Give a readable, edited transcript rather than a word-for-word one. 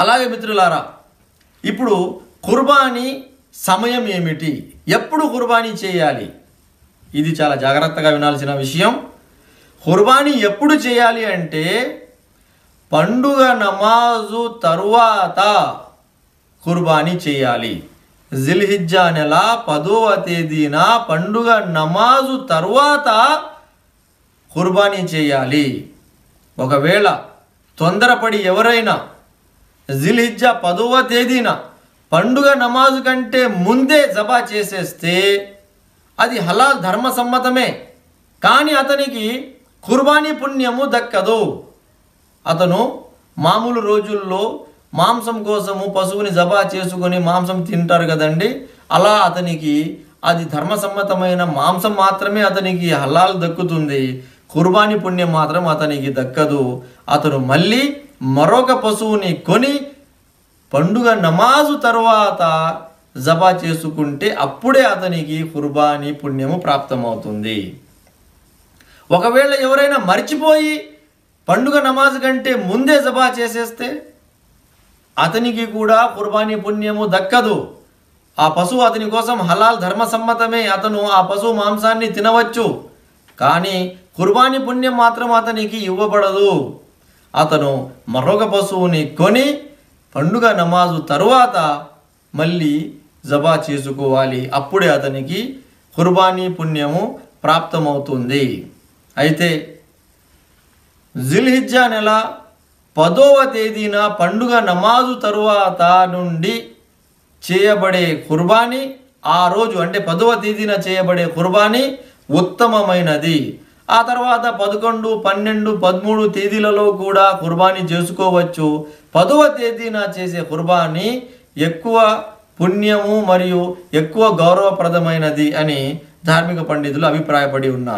అలాగే మిత్రులారా, ఇప్పుడు కుర్బానీ సమయం ఏమిటి, ఎప్పుడు కుర్బానీ చేయాలి, ఇది చాలా జాగ్రత్తగా వినాల్సిన విషయం. కుర్బానీ ఎప్పుడు చేయాలి అంటే పండుగ నమాజు తరువాత కుర్బానీ చేయాలి. జిల్హిజ్జా నెల 10వ తేదీన పండుగ నమాజు తరువాత కుర్బానీ చేయాలి. ఒకవేళ తొందరపడి ఎవరైనా జిల్హిజ్జా 10వ తేదీన పండుగ నమాజు కంటే ముందే జబా చేసేస్తే అది హలాల్ ధర్మసమ్మతమే, కానీ అతనికి కుర్బానీ పుణ్యము దక్కదు. అతను మామూలు రోజుల్లో మాంసం కోసము పశువుని జబా చేసుకొని మాంసం తింటారు కదండి, అలా అతనికి అది ధర్మసమ్మతమైన మాంసం మాత్రమే అతనికి హలాల్ దక్కుతుంది, కుర్బానీ పుణ్యం మాత్రం అతనికి దక్కదు. అతను మళ్ళీ మరొక పశువుని కొని పండుగ నమాజు తర్వాత జబా చేసుకుంటే అప్పుడే అతనికి కుర్బానీ పుణ్యము ప్రాప్తమవుతుంది. ఒకవేళ ఎవరైనా మర్చిపోయి పండుగ నమాజ్ కంటే ముందే జబా చేసేస్తే అతనికి కూడా కుర్బానీ పుణ్యము దక్కదు. ఆ పశువు అతని కోసం హలాల్ ధర్మసమ్మతమే, అతను ఆ పశువు మాంసాన్ని తినవచ్చు, కానీ కుర్బానీ పుణ్యం మాత్రం అతనికి ఇవ్వబడదు. అతను మరొక పశువుని కొని పండుగ నమాజు తరువాత మళ్ళీ జబా చేసుకోవాలి, అప్పుడే అతనికి కుర్బానీ పుణ్యము ప్రాప్తమవుతుంది. అయితే జిల్హిజ్జా నెల 10వ తేదీన పండుగ నమాజు తరువాత నుండి చేయబడే కుర్బానీ, ఆ రోజు అంటే 10వ తేదీన చేయబడే కుర్బానీ ఉత్తమమైనది. ఆ తర్వాత 11, 12, 13 తేదీలలో కూడా కుర్బానీ చేసుకోవచ్చు. 10వ తేదీన చేసే కుర్బానీ ఎక్కువ పుణ్యము మరియు ఎక్కువ గౌరవప్రదమైనది అని ధార్మిక పండితులు అభిప్రాయపడి ఉన్నారు.